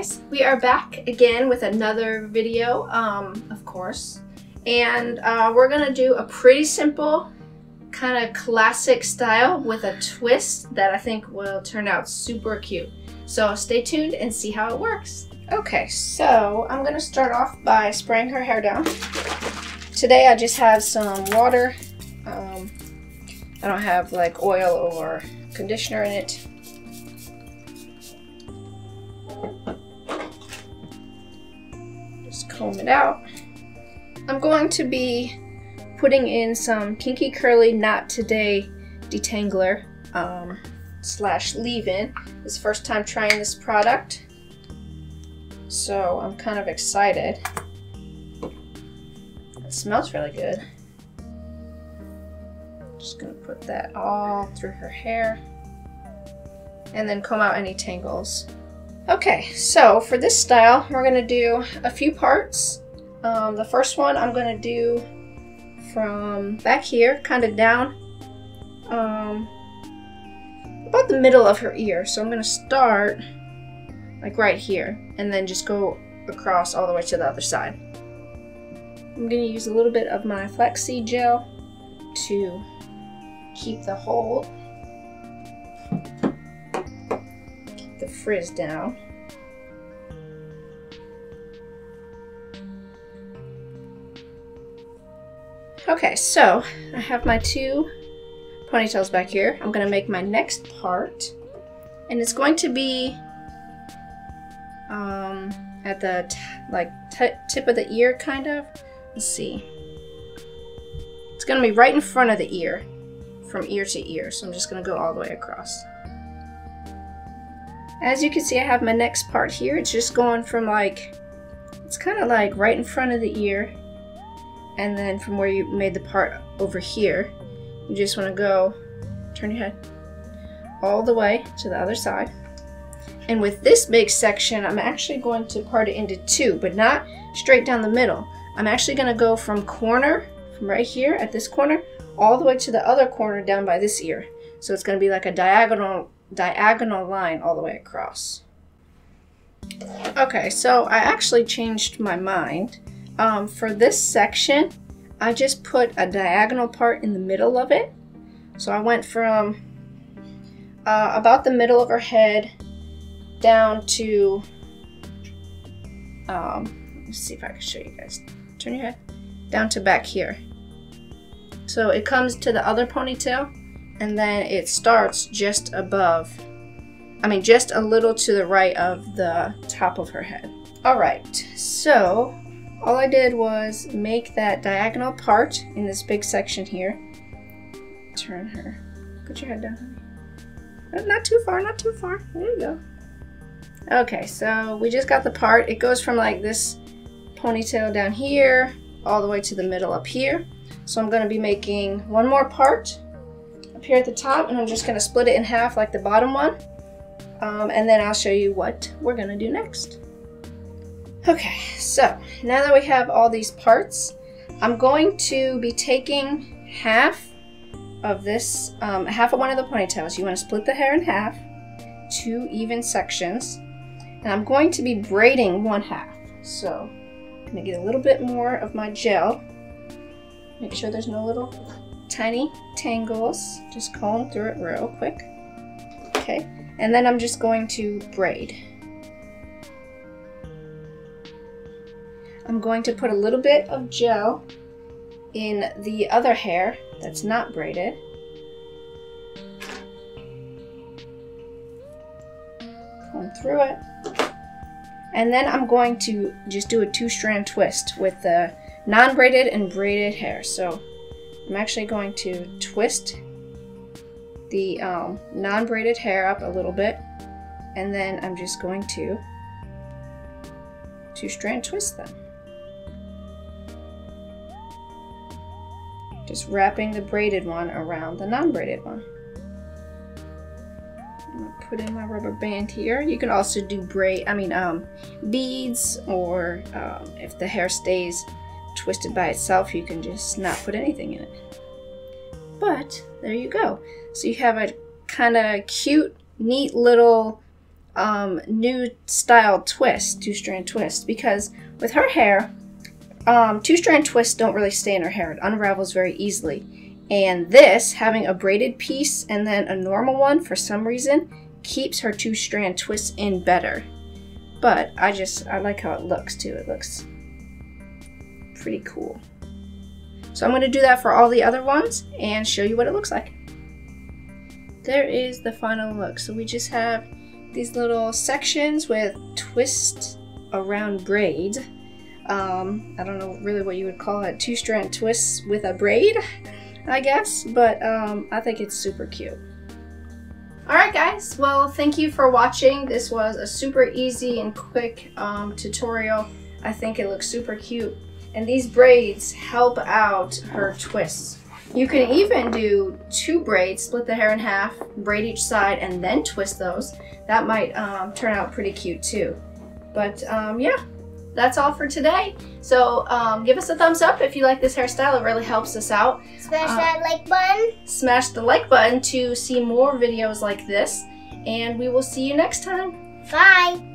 guys, we are back again with another video, of course, and we're gonna do a pretty simple kind of classic style with a twist that I think will turn out super cute. So stay tuned and see how it works. Okay, so I'm gonna start off by spraying her hair down. Today I just have some water. I don't have like oil or conditioner in it. Just comb it out. I'm going to be putting in some Kinky Curly Not Today detangler slash leave-in. It's the first time trying this product, so I'm kind of excited. It smells really good. Just gonna put that all through her hair and then comb out any tangles. Okay, so for this style, we're gonna do a few parts. The first one I'm gonna do from back here, kind of down, about the middle of her ear. So I'm gonna start like right here and then just go across all the way to the other side. I'm gonna use a little bit of my flaxseed gel to keep the hold, keep the frizz down. Okay, so I have my two ponytails back here. I'm gonna make my next part, and it's going to be at the tip of the ear, kind of. Let's see. It's gonna be right in front of the ear, from ear to ear. So I'm just gonna go all the way across. As you can see, I have my next part here. It's just going from it's kind of like right in front of the ear, and then from where you made the part over here, you just want to go, turn your head all the way to the other side. And with this big section, I'm actually going to part it into two, but not straight down the middle. I'm actually going to go from right here at this corner, all the way to the other corner down by this ear. So it's going to be like a diagonal line all the way across. Okay, so I actually changed my mind. For this section, I just put a diagonal part in the middle of it. So I went from about the middle of her head down to, let's see if I can show you guys. Turn your head down to back here. So it comes to the other ponytail, and then it starts just above, just a little to the right of the top of her head. All right, so all I did was make that diagonal part in this big section here. Turn her. Put your head down, honey. Not too far, not too far. There you go. Okay, so we just got the part. It goes from like this ponytail down here all the way to the middle up here. So I'm going to be making one more part up here at the top, and I'm just going to split it in half like the bottom one. And then I'll show you what we're going to do next. Okay, so now that we have all these parts, I'm going to be taking half of this, half of one of the ponytails. You want to split the hair in half, two even sections, and I'm going to be braiding one half. So I'm going to get a little bit more of my gel, make sure there's no little tiny tangles, just comb through it real quick. Okay, and then I'm just going to braid. I'm going to put a little bit of gel in the other hair that's not braided. Comb through it. And then I'm going to just do a 2-strand twist with the non-braided and braided hair. So I'm actually going to twist the non-braided hair up a little bit, and then I'm just going to 2-strand twist them. Just wrapping the braided one around the non-braided one. I'm gonna put in my rubber band here. You can also do beads, or if the hair stays twisted by itself, you can just not put anything in it. But there you go. So you have a kind of cute, neat little new style twist, 2-strand twist, because with her hair, 2-strand twists don't really stay in her hair. It unravels very easily. And this, having a braided piece and then a normal one, for some reason, keeps her 2-strand twists in better. But I like how it looks too. It looks pretty cool. So I'm going to do that for all the other ones and show you what it looks like. There is the final look. So we just have these little sections with twist around braid. I don't know really what you would call it, 2-strand twists with a braid, I guess, but I think it's super cute. Alright guys, well thank you for watching. This was a super easy and quick tutorial. I think it looks super cute, and these braids help out her twists. You can even do 2 braids, split the hair in half, braid each side, and then twist those. That might turn out pretty cute too. But yeah, that's all for today. So give us a thumbs up if you like this hairstyle. It really helps us out. Smash that like button. Smash the like button to see more videos like this. And we will see you next time. Bye.